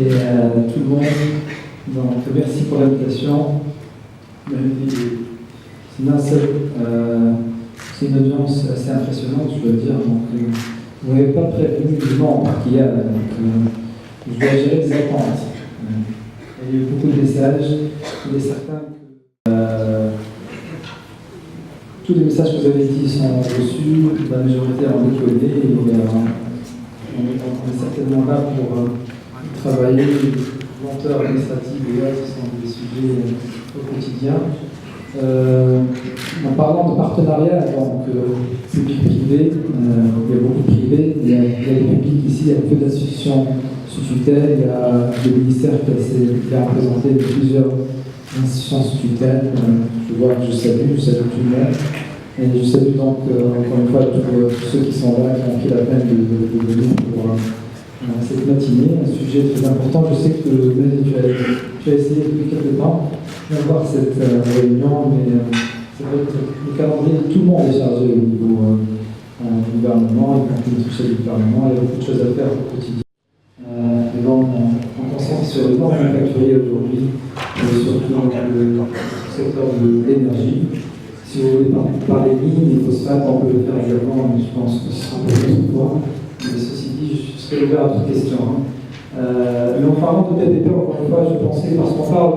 et tout le monde. Donc merci pour l'invitation. C'est une audience assez impressionnante, je dois dire. Donc, vous n'avez pas prévenu du nombre qu'il y a, donc je dois gérer des attentes. Il y a eu beaucoup de messages. Il est certain que tous les messages que vous avez dit sont reçus, la majorité en décollé, et on est certainement là pour travailler. Les lenteurs administratives et autres sont des sujets au quotidien. En parlant de partenariat, donc public-privé, il y a beaucoup de privés, il y a des publics ici, il y a peu d'associations sous tutelle, il y a le ministère qui a représenté plusieurs institutions sous tutelle. Je salue tout le monde. Et je salue donc encore une fois tous ceux qui sont là, qui ont pris la peine de venir pour cette matinée, un sujet très important. Je sais que tu as essayé depuis quelques temps d'avoir cette réunion, mais c'est vrai que le calendrier de tout le monde est chargé au niveau du gouvernement, y compris le chef du gouvernement. Il y a beaucoup de choses à faire au quotidien. Et donc, on concentre sur le nombre manufacturier aujourd'hui, surtout dans le secteur de l'énergie. Si vous voulez parler de lignes, les phosphates, on peut le faire également, mais je pense que ce sera pour une fois. Mais ceci dit, je serai ouvert à toute question. Mais en parlant de PPP, encore une fois, je pensais, parce qu'on parle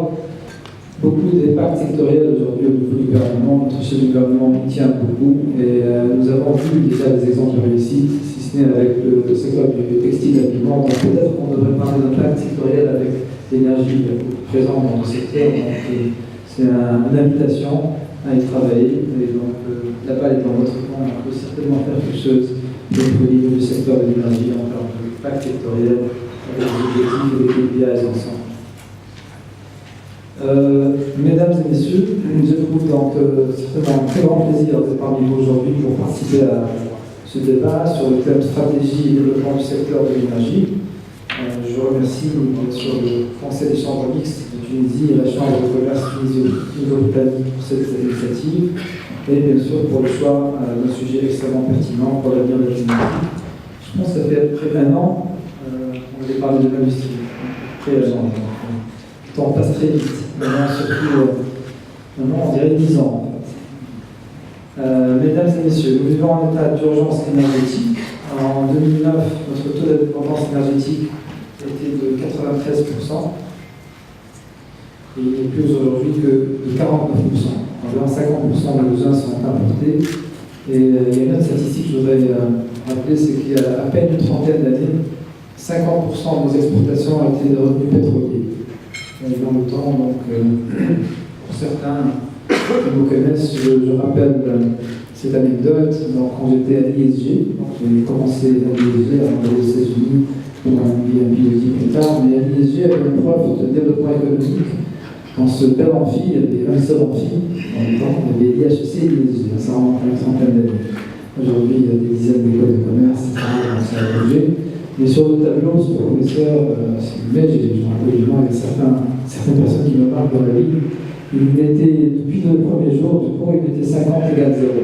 beaucoup des pactes sectoriels aujourd'hui au niveau du gouvernement, notre chef du gouvernement y tient beaucoup, et nous avons vu déjà des exemples de réussite, si ce n'est avec le secteur du textile d'habillement. Donc peut-être qu'on devrait parler d'un pacte sectoriel avec l'énergie présente dans le secteur. C'est une invitation à y travailler, et donc la balle est dans votre camp. On peut certainement faire quelque chose au niveau du secteur de l'énergie en termes de pacte sectoriel avec les objectifs et les KPIs ensemble. Mesdames et messieurs, j'éprouve donc certainement un très grand plaisir d'être parmi vous aujourd'hui pour participer à ce débat sur le thème stratégie et développement du secteur de l'énergie. Je remercie bien sûr le Conseil des chambres mixtes de Tunisie et la Chambre de commerce tunisie-britannique pour cette initiative, et bien sûr pour le choix d'un sujet extrêmement pertinent pour l'avenir de la Tunisie. Je pense que ça fait à peu près un an, on avait parlé de l'industrie, très légèrement. Le temps passe très vite. Maintenant, surtout, on dirait 10 ans. En fait. Mesdames et messieurs, nous vivons en état d'urgence énergétique. En 2009, notre taux d'indépendance énergétique était de 93%. Et il n'est plus aujourd'hui que de 49%. Environ 50% des besoins sont importés. Et il y a une autre statistique que je voudrais rappeler, c'est qu'il y a à peine une trentaine d'années, 50% de nos exportations étaient de revenus pétroliers. Dans le temps, donc, pour certains qui me connaissent, je rappelle cette anecdote. Donc, quand j'étais à l'ISG, j'ai commencé à l'ISG avant d'aller aux États-Unis pour un MBA plus tard, mais à l'ISG, avec une prof de développement économique, dans ce bel amphi, il y avait un seul amphi. Dans le temps, il y avait l'IHEC et l'ISG, ça remonte à une trentaine d'années. Aujourd'hui, il y a des dizaines d'écoles de commerce, etc. Ça a bougé. Mais sur le tableau, ce professeur, j'ai rencontré des gens avec certaines personnes qui me marquent dans la vie. Il était, depuis le premier jour du cours, il était 50 égale 0.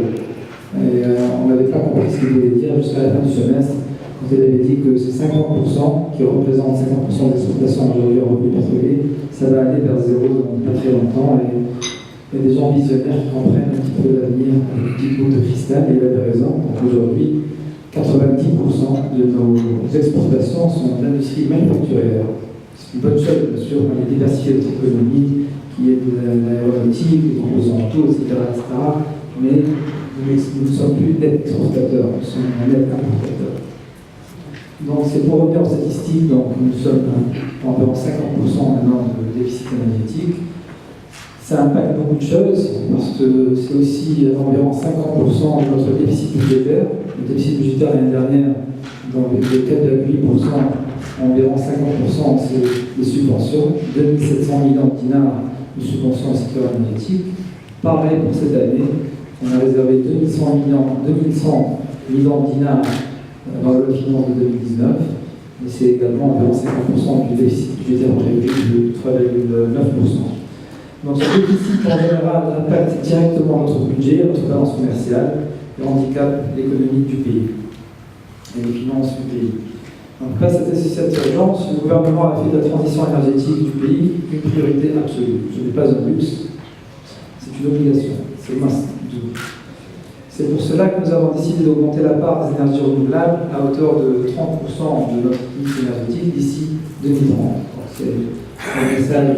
Et on n'avait pas compris ce qu'il voulait dire jusqu'à la fin du semestre, quand il avait dit que ces 50% qui représentent 50% d'exportation aujourd'hui en revenus pétroliers, ça va aller vers 0 dans pas très longtemps. Et il y a des gens visionnaires qui comprennent un petit peu l'avenir, un petit bout de cristal, et il avait raison. Donc aujourd'hui, 90% de nos exportations sont de l'industrie manufacturière. C'est une bonne chose, bien sûr, on a diversifié notre économie, qui est de l'aéronautique, des composants auto, etc., mais nous ne sommes plus net exportateurs, nous sommes net importateurs. Donc c'est pour revenir aux statistiques, donc nous sommes environ 50% maintenant de déficit énergétique. Ça impacte beaucoup de choses, parce que c'est aussi environ 50% de notre déficit budgétaire. Le déficit budgétaire l'année dernière, dans les 4,8%, environ 50% c'est des subventions, 2700 millions de dinars de subventions au secteur énergétique. Pareil pour cette année, on a réservé 2100 millions de dinars dans le finance de 2019, et c'est également environ 50% du déficit budgétaire prévu de 3,9%. Donc ce déficit en général impacte directement notre budget, notre balance commerciale, et handicape l'économie du pays et les finances du pays. Donc, face à cette urgence, le gouvernement a fait de la transition énergétique du pays une priorité absolue. Ce n'est pas un luxe, c'est une obligation. C'est pour cela que nous avons décidé d'augmenter la part des énergies renouvelables à hauteur de 30% de notre mix énergétique d'ici 2030. C'est un message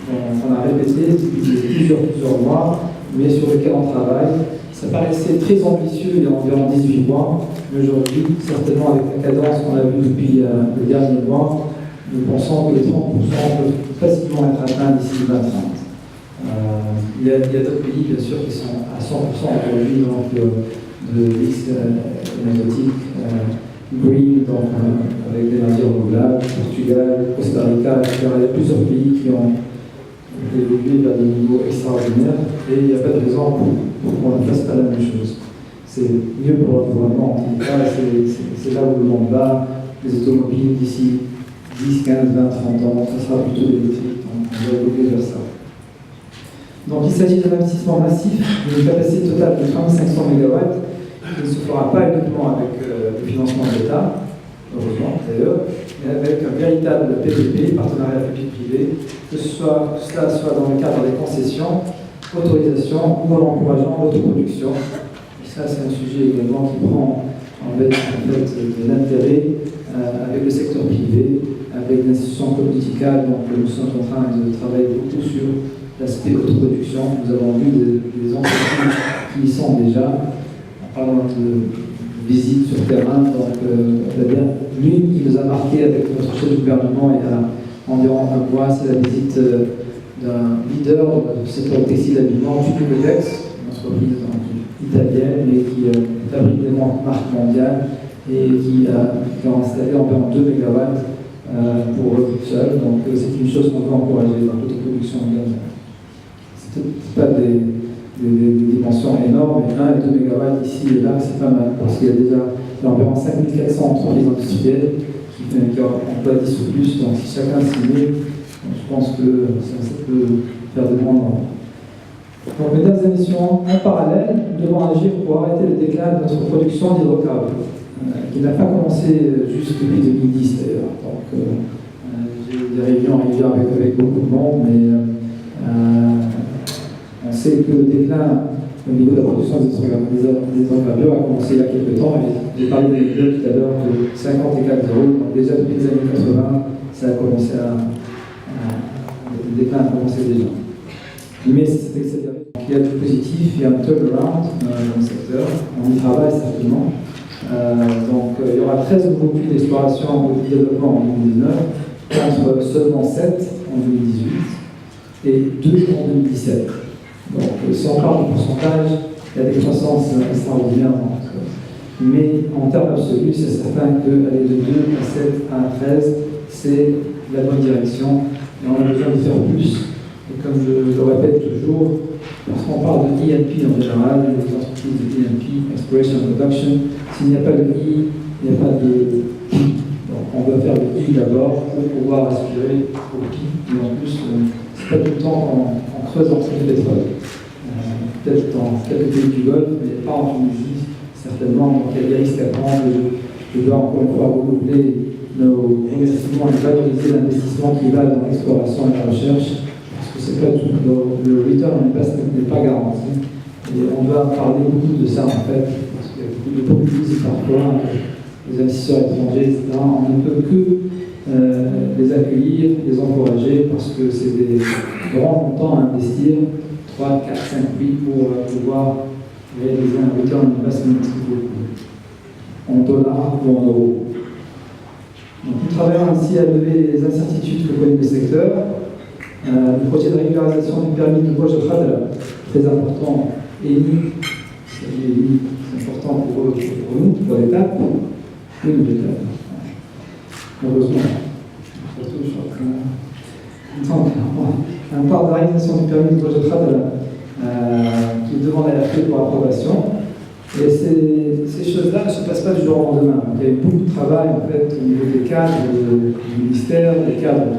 qu'on a répété depuis plusieurs mois, mais sur lequel on travaille. Ça paraissait très ambitieux il y a environ 18 mois, mais aujourd'hui, certainement avec la cadence qu'on a vue depuis le dernier mois, nous pensons que les 30% peuvent facilement être atteints d'ici 2030. Il y a d'autres pays, bien sûr, qui sont à 100% aujourd'hui de mix énergétique green, donc avec l'énergie renouvelable, Portugal, Costa Rica, etc. Il y a plusieurs pays qui ont évolué vers des niveaux extraordinaires et il n'y a pas de raison pour qu'on ne fasse pas la même chose. C'est mieux pour l'environnement. En tout cas, c'est là où le monde va. Les automobiles d'ici 10, 15, 20, 30 ans, ça sera plutôt électrique. Donc on va évoluer vers ça. Donc il s'agit d'un investissement massif d'une capacité totale de 3500 MW qui ne se fera pas uniquement avec le financement de l'État, heureusement d'ailleurs, mais avec un véritable PPP, partenariat public-privé, que cela soit dans le cadre des concessions, autorisations ou en encourageant l'autoproduction. Et ça, c'est un sujet également qui prend en fait de l'intérêt avec le secteur privé, avec l'institution politicale. Donc nous sommes en train de travailler beaucoup sur l'aspect autoproduction. Nous avons vu des entreprises qui y sont déjà, en parlant de visite sur terrain. Donc, l'une qui nous a marqué avec notre chef de gouvernement il y a environ un mois, c'est la visite d'un leader du secteur textile habillement, Tubulex, une entreprise italienne et qui fabrique des marques mondiales et qui a installé environ 2 MW pour eux seuls. Donc, c'est une chose qu'on peut encourager dans l'autoproduction également. Ce n'est pas des dimensions énormes, mais 1 et 2 MW ici et là, c'est pas mal, parce qu'il y a déjà environ 5400 entreprises industrielles qui emploient 10 ou plus, donc si chacun s'y met, je pense que ça peut faire de grands nombres. Donc, mesdames et messieurs, en parallèle, nous devons agir pour arrêter le déclin de notre production d'hydrocarbures, qui n'a pas commencé juste depuis 2010 d'ailleurs. Donc, j'ai eu des réunions régulières avec beaucoup de monde, mais on sait que le déclin au niveau de la production des hydrocarbures a commencé il y a quelques temps. J'ai parlé d'anecdotes tout à l'heure de 54 euros. Donc déjà depuis les années 80, ça a commencé le déclin a commencé déjà. Mais c'est accéléré. Il y a du positif, il y a un turnaround dans le secteur. On y travaille certainement. Donc il y aura 13 nouveaux puits d'exploration et de développement en 2019, contre seulement 7 en 2018 et 2 en 2017. Donc, si on parle de pourcentage, il y a des croissances extraordinaires. Mais en termes absolus, c'est certain qu'aller de 2 à 7 à 13, c'est la bonne direction. Et on a besoin de faire plus. Et comme je le répète toujours, lorsqu'on parle de E&P en général, les entreprises de E&P, Exploration and Production, s'il n'y a pas de I, il n'y a pas de P. Donc, on doit faire le I d'abord pour pouvoir aspirer au P. Et en plus, c'est pas tout le temps qu'on creuse en train de pétrole. Peut-être dans quelques pays du Golfe, mais pas en Tunisie, certainement. Donc il y a des risques à prendre. Je dois encore une fois redoubler nos remerciements et valoriser l'investissement qui va dans l'exploration et la recherche, parce que c'est pas tout, le return n'est pas garanti. Et on doit parler beaucoup de ça en fait, parce qu'il y a beaucoup de populisme parfois, les investisseurs étrangers, etc. On ne peut que les accueillir, les encourager, parce que c'est des grands montants à investir. 3, 4, 5 puits pour pouvoir réaliser un return on investment en dollars ou en euros. Donc, nous travaillons ainsi à lever les incertitudes que connaît le secteur. Le projet de régularisation du permis de Bouaj al-Khadra, très important, est unique. C'est important pour nous, pour l'État, et nous l'État. Heureusement. Donc, un part de réalisation du permis de Bouaj al-Khadra qui demande à l'AFP pour approbation. Et ces choses-là ne se passent pas du jour au lendemain. Il y a eu beaucoup de travail en fait, au niveau des cadres du ministère, des cadres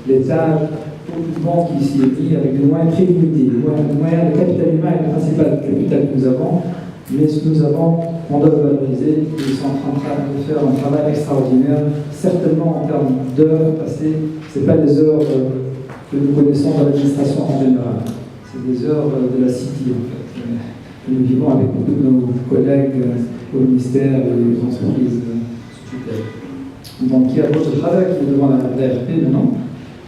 de l'État, beaucoup de monde qui s'y est mis avec des moyens très limités. Le capital humain est le principal capital que nous avons. Mais ce que nous avons, on doit le valoriser. Ils sont en train de faire un travail extraordinaire, certainement en termes d'heures passées. Ce n'est pas les heures que nous connaissons dans l'administration en général. C'est des heures de la City, en fait. Nous vivons avec beaucoup de nos collègues au ministère et aux entreprises sous tutelle. Donc, il y a d'autres travail qui est devant l'ARP maintenant.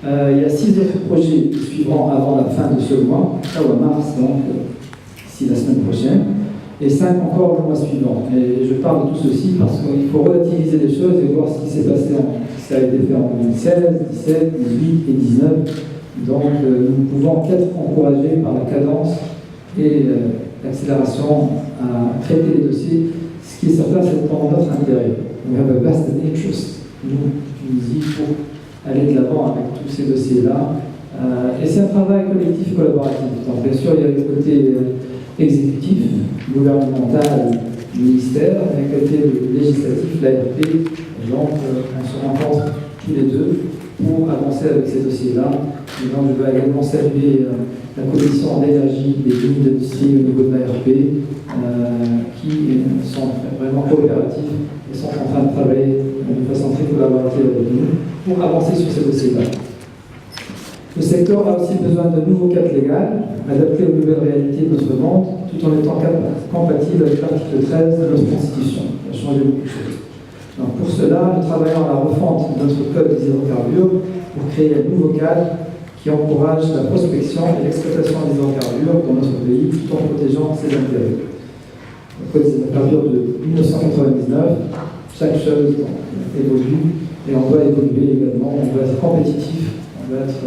Il y a 6 autres projets qui suivront avant la fin de ce mois, ça ou à mars, donc d'ici la semaine prochaine, et 5 encore le mois suivant. Et je parle de tout ceci parce qu'il faut relativiser les choses et voir ce qui s'est passé, ça a été fait en 2016, 17, 18 et 19. Donc nous ne pouvons qu'être encouragés par la cadence et l'accélération à traiter les dossiers. Ce qui est certain, c'est dans notre intérêt. We have a vested interest, nous, Tunisie, pour aller de l'avant avec tous ces dossiers-là. Et c'est un travail collectif et collaboratif. Donc, bien sûr, il y a le côté exécutif, gouvernemental, ministère, et le côté législatif, l'ARP. Et donc, on se rencontre tous les deux pour avancer avec ces dossiers-là. Et donc, je vais également saluer la commission d'énergie des lignes d'industrie au niveau de l'ARP, qui sont vraiment coopératifs et sont en train de travailler de façon très collaborative avec nous pour avancer sur ces dossiers-là. Le secteur a aussi besoin de nouveaux cadres légaux, adaptés aux nouvelles réalités de notre monde, tout en étant compatible avec l'article 13 de notre Constitution. Il a changé beaucoup de choses. Donc pour cela, nous travaillons à la refonte de notre code des hydrocarbures pour créer un nouveau cadre qui encourage la prospection et l'exploitation des hydrocarbures dans notre pays tout en protégeant ses intérêts. Le code des hydrocarbures de 1999, chaque chose évolue et on doit évoluer également, on doit être compétitif, on doit être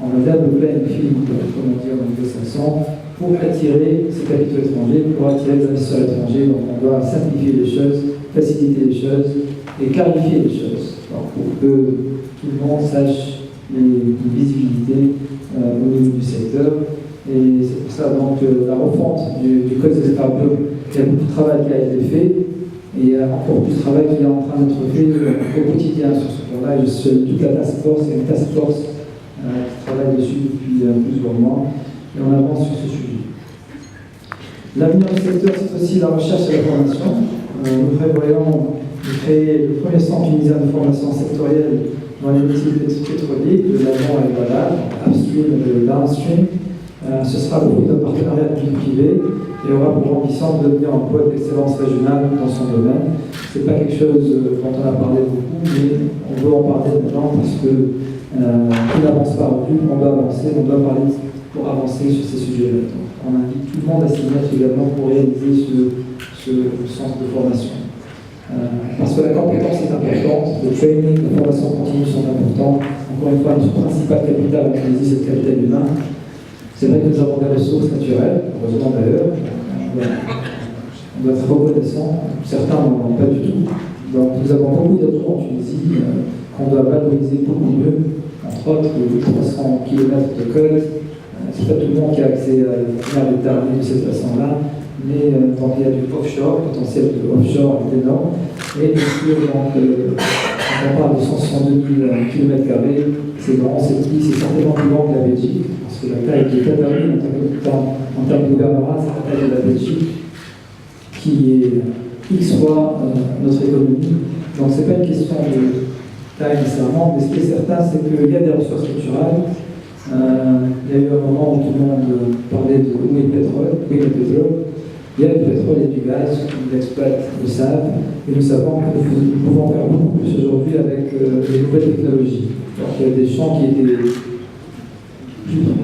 en level playing field, comme on dit en anglo-saxon, pour attirer ces capitaux étrangers, pour attirer les investisseurs étrangers. Donc on doit simplifier les choses, faciliter les choses et clarifier les choses pour que tout le monde sache les visibilités au niveau du secteur. Et c'est pour ça donc la refonte du code des hydrocarbures, il y a beaucoup de travail qui a été fait. Et il y a encore plus de travail qui est en train d'être fait au quotidien sur ce plan-là. Je suis toute la task force, il y a une task force qui travaille dessus depuis plusieurs mois, et on avance sur ce sujet. L'avenir du secteur, c'est aussi la recherche et la formation. Nous prévoyons de créer le premier centre tunisien de formation sectorielle dans les métiers pétroliers, de l'avant et de l'aval, upstream et de downstream. Ce sera le fruit d'un partenariat public-privé et aura pour ambition de devenir un pôle d'excellence régionale dans son domaine. Ce n'est pas quelque chose dont on a parlé beaucoup, mais on veut en parler maintenant parce que qui n'avance pas en vue, on doit avancer, on doit parler pour avancer sur ces sujets-là. On invite tout le monde à s'y mettre également pour réaliser ce centre de formation. Parce que la compétence est importante, le training, la formation continue sont importants. Encore une fois, notre principal capital en Tunisie, c'est le capital humain. C'est vrai que nous avons des ressources naturelles, heureusement d'ailleurs. On doit être reconnaissant, certains n'en ont pas du tout. Donc nous avons beaucoup d'atouts en Tunisie qu'on doit valoriser beaucoup mieux, entre autres les 300 km de côte. C'est pas tout le monde qui a accès à la mer de cette façon-là, mais donc il y a du offshore, le potentiel de offshore est énorme. Et bien sûr, donc, quand on parle de 162 000 km, c'est grand, c'est petit, c'est certainement plus grand que la Belgique, parce que la taille qui est établie en termes de gouvernorat, c'est la taille de la Belgique, qui est X fois notre économie. Donc ce n'est pas une question de taille nécessairement, mais ce qui est certain, c'est qu'il y a des ressources structurelles. Il y a eu un moment où tout le monde parlait de où est le pétrole, Il y a du pétrole et du gaz, qui exploitent, le savent, et nous savons que nous pouvons faire beaucoup plus aujourd'hui avec les nouvelles technologies. Donc il y a des champs qui étaient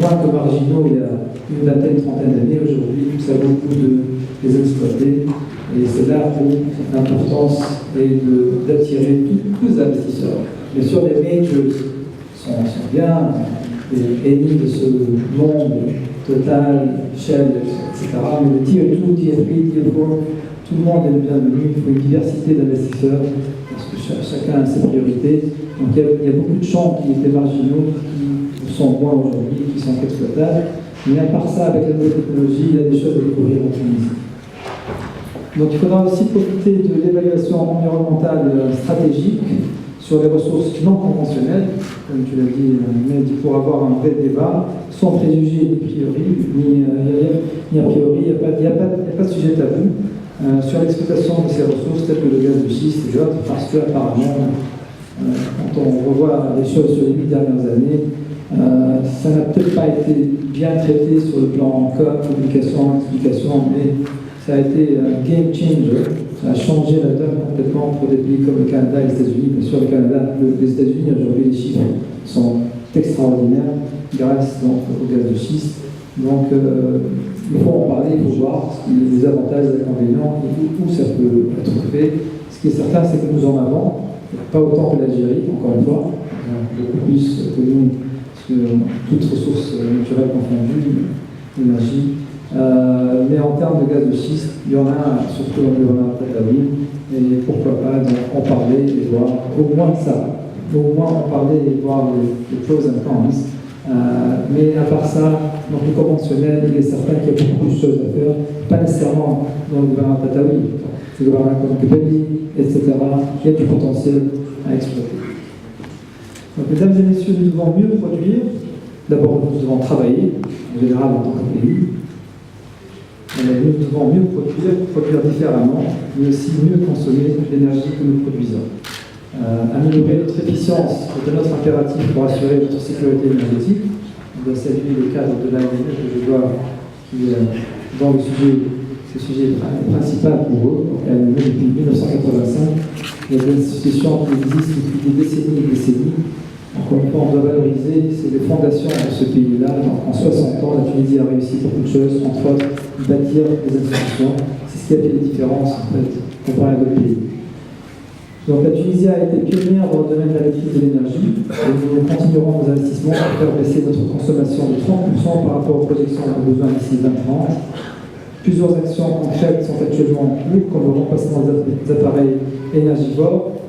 moins que marginaux il y a une vingtaine, trentaine d'années. Aujourd'hui, nous savons beaucoup de les exploiter, et c'est là où l'importance est d'attirer tous les investisseurs. Bien sûr, les majors sont bien, les ennemis de ce monde Total, Shell, etc. Mais le tier 2, tier 3, tier 4, tout le monde est le bienvenu. Il faut une diversité d'investisseurs parce que chacun a ses priorités. Donc il y a beaucoup de champs qui étaient marginaux, qui sont moins aujourd'hui, qui sont exploitables. Mais à part ça, avec la nouvelle technologie, il y a des choses à découvrir en Tunisie. Donc il faudra aussi profiter de l'évaluation environnementale stratégique sur les ressources non conventionnelles, comme tu l'as dit, mais pour avoir un vrai débat, sans préjugés ni a priori, ni a priori, il n'y a pas pas de sujet tabou sur l'exploitation de ces ressources telles que le gaz de schiste et autres, parce qu'apparemment, quand on revoit les choses sur les 8 dernières années, ça n'a peut-être pas été bien traité sur le plan communication, explication, mais ça a été un game changer. Ça a changé la donne complètement pour des pays comme le Canada et les États-Unis. Bien sûr, le Canada, les États-Unis, aujourd'hui, les chiffres sont extraordinaires grâce donc, au gaz de schiste. Donc, il faut en parler, il faut voir les avantages et les inconvénients et où ça peut être fait. Ce qui est certain, c'est que nous en avons, pas autant que l'Algérie, encore une fois, beaucoup plus que nous, sur toutes ressources naturelles confondues, l'énergie. Mais en termes de gaz de schiste, il y en a surtout dans le gouvernement Tataouine, et pourquoi pas donc, en parler et voir au moins ça, au moins en parler et voir les pros and cons. Mais à part ça, donc le conventionnel, il est certain qu'il y a beaucoup de choses à faire, pas nécessairement dans le gouvernement Tataouine, c'est le gouvernement comme Kébéli, etc. Il y a du potentiel à exploiter. Donc, mesdames et messieurs, nous devons mieux produire. D'abord, nous devons travailler, en général en tant que pays. Nous devons mieux produire différemment, mais aussi mieux consommer l'énergie que nous produisons. Améliorer notre efficience est notre impératif pour assurer notre sécurité énergétique. On doit saluer le cadre de l'ANE que je dois, qui dans le sujet principal pour eux. Donc l'ANE depuis 1985, il y a des institutions qui existent depuis des décennies et des décennies. Encore une fois, on doit valoriser, c'est les fondations de ce pays-là. En 60 ans, la Tunisie a réussi beaucoup de choses, entre autres, bâtir des institutions. C'est ce qui a fait la différence, en fait, comparé à d'autres pays. Donc la Tunisie a été pionnière dans le domaine de la maîtrise de l'énergie, et nous continuerons nos investissements pour faire baisser notre consommation de 30% par rapport aux projections de besoins d'ici 2030. Plusieurs actions concrètes sont actuellement en cours, comme le remplacement des appareils énergivores,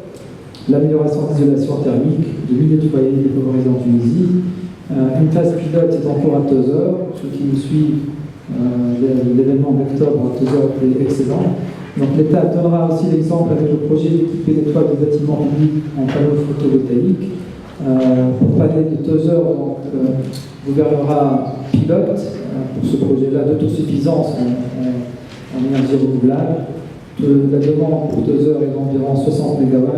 l'amélioration d'isolation thermique de milliers de foyers défavorisés en Tunisie. Une phase pilote est en cours à Tozeur. Ceux qui nous suivent, l'événement d'octobre à Tozeur est excellent. Donc l'État donnera aussi l'exemple avec le projet d'équiper les toits des bâtiments publics en panneaux photovoltaïques. Pour parler de Tozeur, gouvernera pilote pour ce projet-là d'autosuffisance en énergie renouvelable. La demande pour 2 heures est d'environ 60 MW.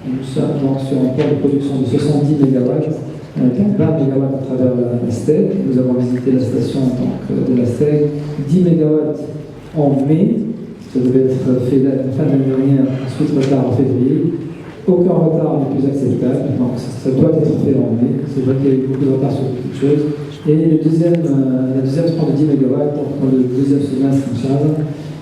Nous sommes donc sur un plan de production de 70 MW, avec 20 MW à travers la STEG. Nous avons visité la station de la STEG, 10 MW en mai. Ça devait être fait la fin de l'année dernière, ensuite retard en février. Aucun retard n'est plus acceptable, donc ça doit être fait en mai. C'est vrai qu'il y a eu beaucoup de retard sur beaucoup de choses. Et la deuxième tranche de 10 MW, donc dans le deuxième semestre,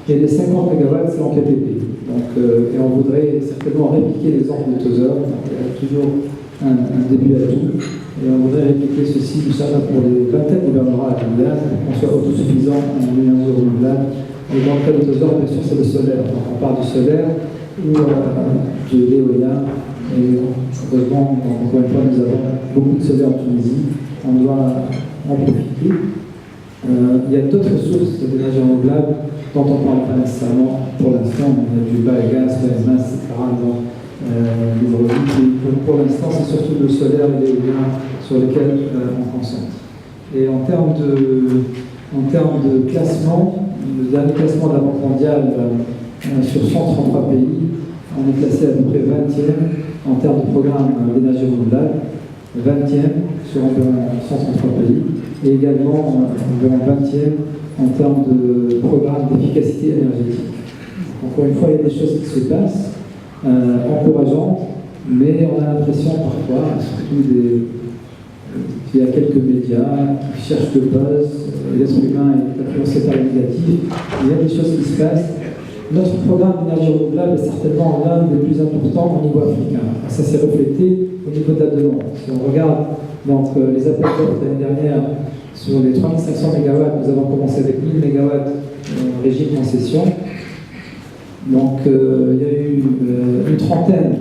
et les 50 MW, c'est en PPP. Donc, et on voudrait certainement répliquer l'exemple de Tozeur. Il y a toujours un début à tout. Et on voudrait répliquer ceci, tout ça pour les vingtaines de gouvernements à Tunisie, pour qu'on soit autosuffisant en énergie renouvelable. Et dans le cas de Tozeur, bien sûr, c'est le solaire. Donc on parle du solaire ou de l'éolien. Et heureusement, encore une fois, nous avons beaucoup de solaire en Tunisie. On doit en profiter. Il y a d'autres sources d'énergie renouvelable dont on ne parle pas nécessairement pour l'instant. Il y a du biogas, biomasse, etc. L'hydraulique. Pour l'instant, c'est surtout le solaire et l'éolien sur lesquels on concentre. Et en termes de classement, le dernier classement de la Banque mondiale sur 133 pays, on est classé à peu près 20e en termes de programme d'énergie renouvelable, 20e sur environ 133 pays, et également environ 20e en termes de programme d'efficacité énergétique. Encore une fois, il y a des choses qui se passent, encourageantes, mais on a l'impression parfois, surtout qu'il y a quelques médias qui cherchent le buzz, l'être humain est influencé par le négatif, il y a des choses qui se passent. Notre programme d'énergie renouvelable est certainement l'un des plus importants au niveau africain. Ça s'est reflété au niveau de la demande. Si on regarde donc, les appels d'offres de l'année dernière, sur les 3500 MW, nous avons commencé avec 1000 MW régime concession. Donc il y a eu une trentaine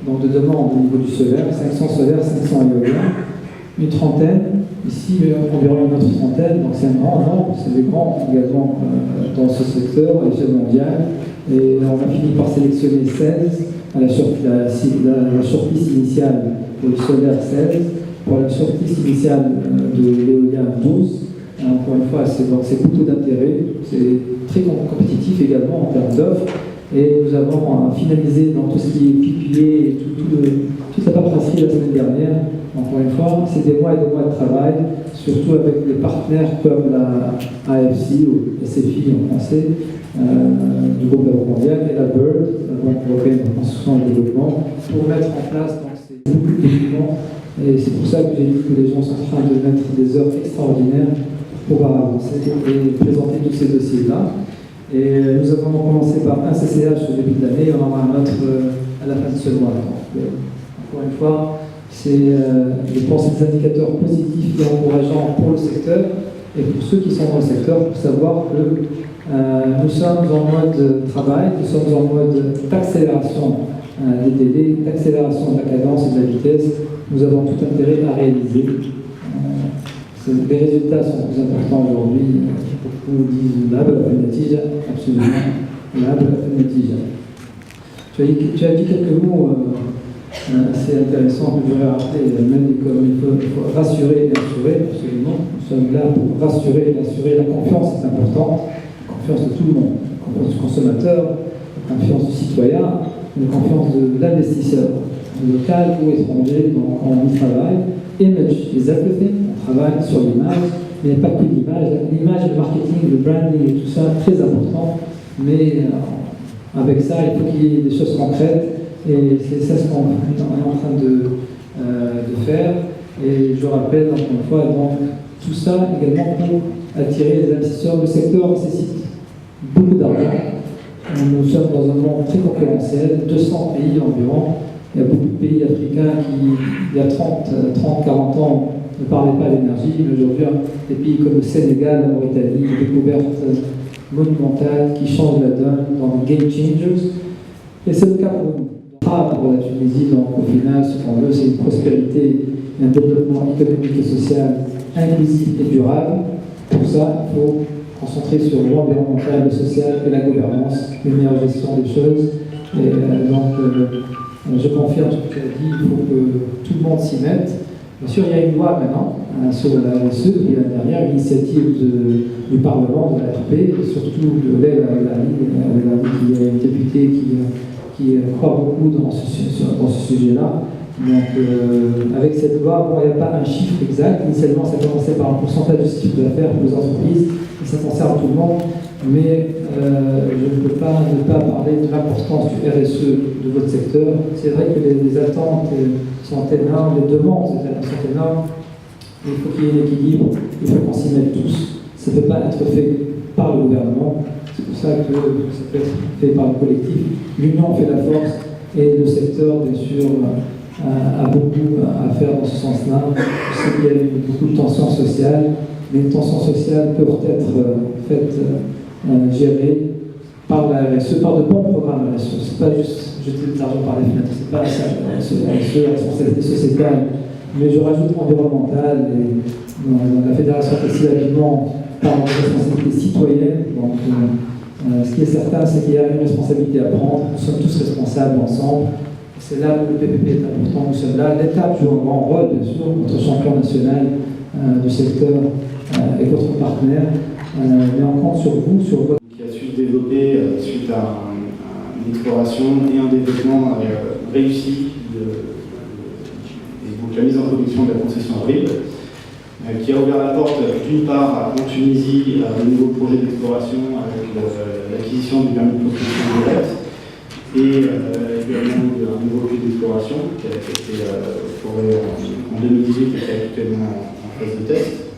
donc, de demandes au niveau du solaire, 500 solaires, 500 éoliens. Une trentaine, ici environ une autre trentaine, donc c'est un grand nombre, c'est des grands engagements dans ce secteur à l'échelle mondiale. Et on a fini par sélectionner 16 à la shortlist initiale pour le solaire 16, pour la shortlist initiale de l'éolien 12, encore une fois, c'est dans ces taux d'intérêt. C'est très compétitif également en termes d'offres. Et nous avons finalisé dans tout ce qui est PPA et toute la paperasserie la semaine dernière. Encore une fois, c'est des mois et des mois de travail, surtout avec des partenaires comme la AFC ou SFI en français, du groupe de la Banque mondiale, et la BIRD, la Banque européenne de reconstruction et de développement, pour mettre en place donc, ces documents. Et c'est pour ça que j'ai dit que les gens sont en train de mettre des heures extraordinaires pour pouvoir avancer et présenter tous ces dossiers-là. Et nous avons commencé par un CCH au début de l'année, et on en aura un autre à la fin de ce mois. Donc, encore une fois, c'est, je pense, des indicateurs positifs et encourageants pour le secteur et pour ceux qui sont dans le secteur pour savoir que nous sommes en mode travail, nous sommes en mode d'accélération des délais, d'accélération de la cadence et de la vitesse. Nous avons tout intérêt à réaliser. Les résultats sont plus importants aujourd'hui. Beaucoup disent la natija, absolument la natija. Tu as dit quelques mots assez intéressants que je voudrais rappeler, même comme il faut rassurer et assurer, absolument. Nous sommes là pour rassurer et assurer. La confiance est importante, la confiance de tout le monde, la confiance du consommateur, la confiance du citoyen, la confiance de l'investisseur, local ou étranger, donc on y travaille. Image is everything, on travaille sur l'image, mais pas que l'image. L'image, le marketing, le branding et tout ça, très important, mais avec ça, il faut qu'il y ait des choses concrètes. Et c'est ça ce qu'on est en train de faire. Et je rappelle encore une fois, donc, tout ça également pour attirer les investisseurs. Le secteur nécessite beaucoup d'argent. Nous sommes dans un monde très concurrentiel, 200 pays environ. Il y a beaucoup de pays africains qui, il y a 30-40 ans, ne parlaient pas d'énergie. Mais aujourd'hui, des pays comme le Sénégal, la Mauritanie, des découvertes monumentales qui changent la donne dans les game changers. Et c'est le cas pour nous. Pour la Tunisie, donc au final, ce qu'on veut, c'est une prospérité, un développement économique et social inclusif et durable. Pour ça, il faut concentrer sur l'environnemental, le social et la gouvernance, une meilleure gestion des choses. Et je confirme ce que tu as dit, il faut que tout le monde s'y mette. Bien sûr, il y a une loi maintenant sur la RSE, et l'année dernière, l'initiative du Parlement, de la RP, et surtout de Leila Lali, qui est une députée qui croit beaucoup dans ce sujet-là. Donc, avec cette loi, bon, il n'y a pas un chiffre exact. Initialement, ça commençait par un pourcentage de chiffre d'affaires pour les entreprises, et ça concerne tout le monde. Mais je ne peux pas ne pas parler de l'importance du RSE de votre secteur. C'est vrai que les attentes sont énormes, les demandes sont énormes. Il faut qu'il y ait un équilibre, il faut qu'on s'y mette tous. Ça ne peut pas être fait par le gouvernement. C'est pour ça que ça peut être fait par le collectif. L'union fait la force et le secteur, bien sûr, a beaucoup à faire dans ce sens-là. Je sais qu'il y a eu beaucoup de tensions sociales, mais les tensions sociales peuvent être faites, gérées par la RSE, par de bons programmes RSE. Ce n'est pas juste jeter de l'argent par les fenêtres, ce n'est pas ça, la responsabilité sociétale. Mais je rajoute environnementale et la Fédération Textile Habillement parle de responsabilité citoyenne. Donc, ce qui est certain, c'est qu'il y a une responsabilité à prendre. Nous sommes tous responsables ensemble. C'est là où le PPP est important. Nous sommes là. L'État joue un grand rôle, bien sûr. Notre champion national du secteur est votre partenaire. Mais on compte sur vous, sur votre. Qui a su se développer suite à une exploration et un développement réussi et donc la mise en production de la concession RIB, qui a ouvert la porte d'une part en Tunisie à de nouveaux projets d'exploration avec l'acquisition du permis de construction directe et également un nouveau puits d'exploration qui a été exploré en 2018 et qui est actuellement en phase de test.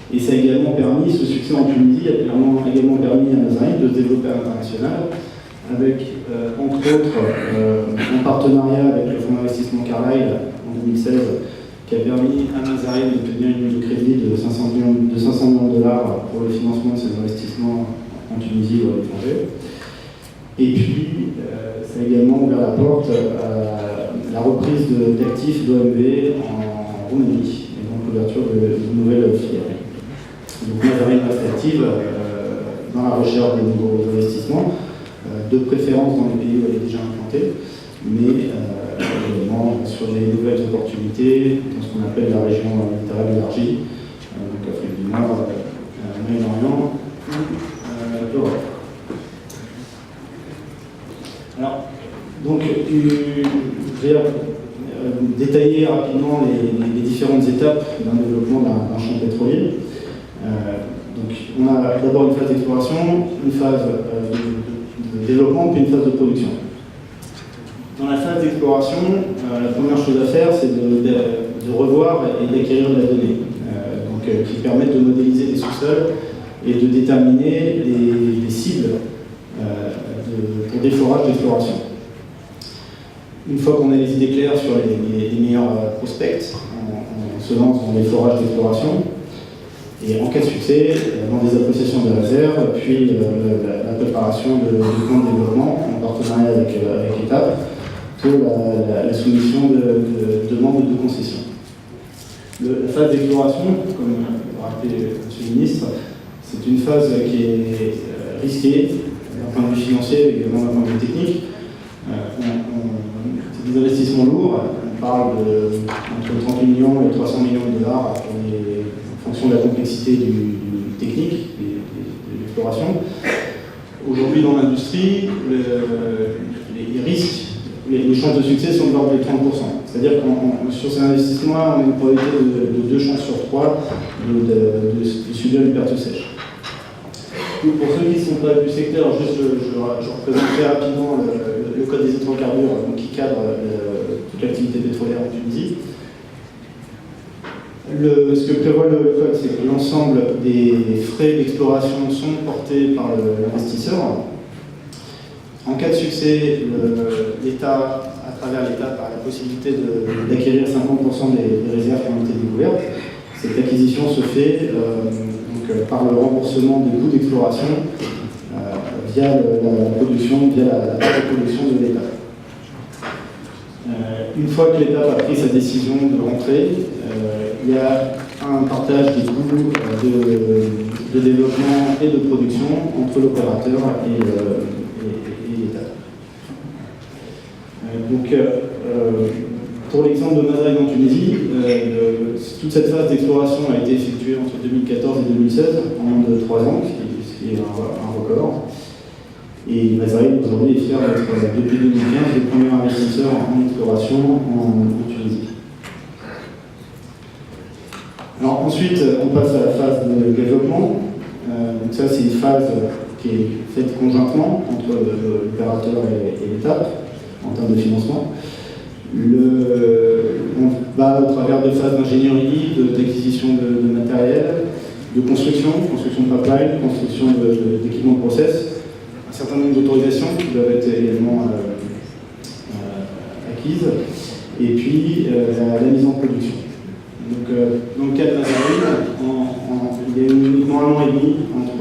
Et ça a également permis, ce succès en Tunisie a également permis à Nazaré de se développer à l'international avec, entre autres, un partenariat avec le fonds d'investissement Carlyle en 2016 qui a permis à Nazaré d'obtenir une ligne de crédit de 500 millions de dollars pour le financement de ses investissements en Tunisie ou à l'étranger. Et puis, ça a également ouvert la porte à la reprise d'actifs d'OMV en Roumanie, et donc l'ouverture de nouvelles filières. Donc Nazaré reste active dans la recherche de nouveaux investissements, de préférence dans les pays où elle est déjà implantée, mais également sur des nouvelles opportunités dans ce qu'on appelle la région littorale élargie, donc Afrique du Moyen-Orient ou Europe. Alors, donc, je vais détailler rapidement les différentes étapes d'un développement d'un champ pétrolier. Donc, on a d'abord une phase d'exploration, une phase de développement, puis une phase de production. Dans la phase d'exploration, la première chose à faire, c'est de revoir et d'acquérir de la donnée, qui permettent de modéliser les sous-sols et de déterminer les cibles pour des forages d'exploration. Une fois qu'on a les idées claires sur les meilleurs prospects, on se lance dans les forages d'exploration. Et en cas de succès, dans des appréciations de réserve, puis la préparation du plan de développement en partenariat avec l'État pour la soumission de demandes de concession. La phase d'exploration, comme l'a rappelé M. le ministre, c'est une phase qui est risquée d'un point de vue financier et également d'un point de vue technique. C'est des investissements lourds, on parle entre 30 millions et 300 millions de dollars en fonction de la complexité du technique, de l'exploration. Aujourd'hui dans l'industrie, les risques, les chances de succès sont de l'ordre de 30%. C'est-à-dire que sur ces investissements, on a une probabilité de 2 chances sur 3 de subir une perte sèche. Pour ceux qui ne sont pas du secteur, juste je représente très rapidement le code des hydrocarbures qui cadre toute l'activité pétrolière en Tunisie. Ce que prévoit le code, c'est que l'ensemble des frais d'exploration sont portés par l'investisseur. En cas de succès, l'État, à travers l'État, a la possibilité d'acquérir 50% des réserves qui ont été découvertes. Cette acquisition se fait par le remboursement des coûts d'exploration via la production, via la production de l'État. Une fois que l'État a pris sa décision de rentrer, il y a un partage des coûts de développement et de production entre l'opérateur et l'État. Pour l'exemple de Mazarine en Tunisie, toute cette phase d'exploration a été effectuée entre 2014 et 2016, en moins de 3 ans, ce qui est un record. Et Mazarine aujourd'hui est fier d'être, depuis 2015, le premier investisseur en exploration en Tunisie. Alors ensuite, on passe à la phase de développement. Donc ça, c'est une phase qui est faite conjointement entre l'opérateur et l'État en termes de financement. On va au travers de phases d'ingénierie, d'acquisition de matériel, de construction de pipeline, construction d'équipements de process, un certain nombre d'autorisations qui doivent être également acquises, et puis la mise en production. Donc, dans le cas de Mazarine, il y a uniquement 1 an et demi entre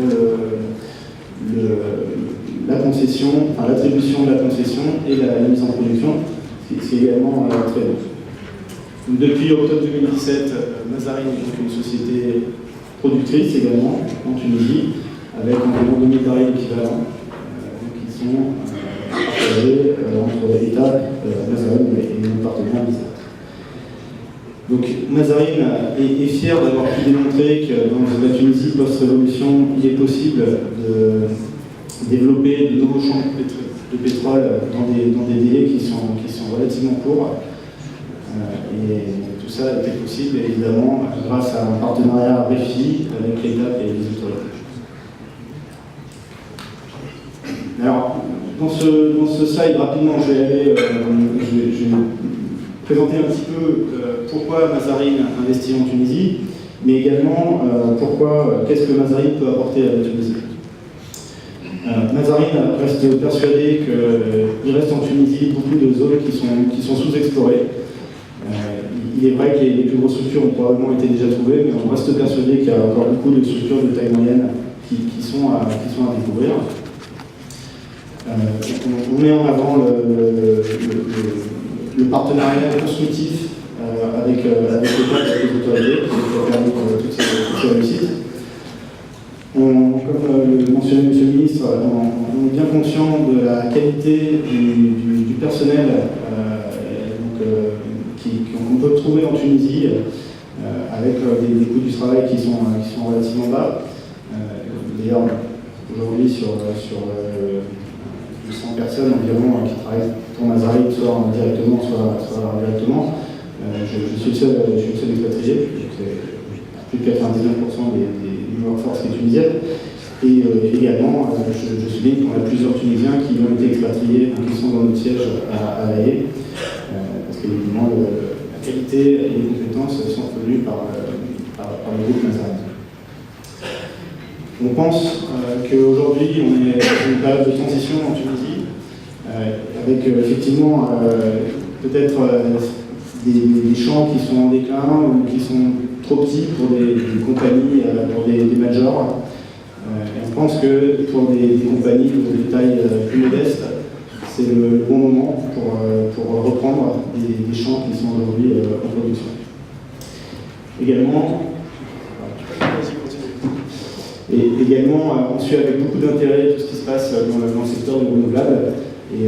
la concession, enfin l'attribution de la concession et la mise en production, ce qui est également très long. Donc, depuis octobre 2017, Mazarine est donc une société productrice également en Tunisie, avec environ 2000 barils équivalents qui sont partagés entre l'État, Mazarine et nos partenaires Bizerte. Donc Mazarine est fier d'avoir pu démontrer que dans la Tunisie post-révolution, il est possible de développer de nouveaux champs de pétrole dans des délais qui sont relativement courts. Et tout ça a été possible évidemment grâce à un partenariat réussi avec l'État et les autorités. Alors, dans ce slide, rapidement, je vais présenter un petit peu pourquoi Mazarine investit en Tunisie, mais également qu'est-ce que Mazarine peut apporter à la Tunisie. Mazarine reste persuadé qu'il reste en Tunisie beaucoup de zones qui sont sous-explorées. Il est vrai que les plus grosses structures ont probablement été déjà trouvées, mais on reste persuadé qu'il y a encore beaucoup de structures de taille moyenne qui sont à découvrir. On met en avant le partenariat constructif avec l'État et les autorités qui a permis toutes ces réussites. Comme le mentionnait M. le ministre, on est bien conscient de la qualité du personnel qu'on peut trouver en Tunisie, avec des coûts du travail qui sont relativement bas. D'ailleurs, aujourd'hui, sur 100 personnes environ qui travaillent pour Mazarip, soit directement, soit indirectement, je suis le seul expatrié. Plus de 99% du workforce qui est tunisienne. Et également, je souligne qu'on a plusieurs Tunisiens qui ont été expatriés, donc qui sont dans notre siège à La Haye, parce qu'évidemment, la qualité et les compétences sont reconnues par le groupe Mazarip. On pense qu'aujourd'hui, on est dans une période de transition en Tunisie, avec effectivement peut-être des champs qui sont en déclin ou qui sont trop petits pour des compagnies, pour des majors. On pense que pour des compagnies de taille plus modeste, c'est le bon moment pour reprendre des champs qui sont aujourd'hui en production. Également, on suit avec beaucoup d'intérêt tout ce qui se passe dans le secteur du renouvelable et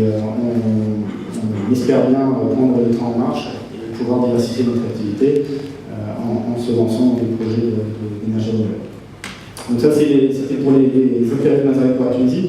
on espère bien prendre le train en marche et pouvoir diversifier notre activité en se lançant dans des projets d'énergie renouvelable. Donc ça, c'était pour les intérêts de Mazarip pour la Tunisie.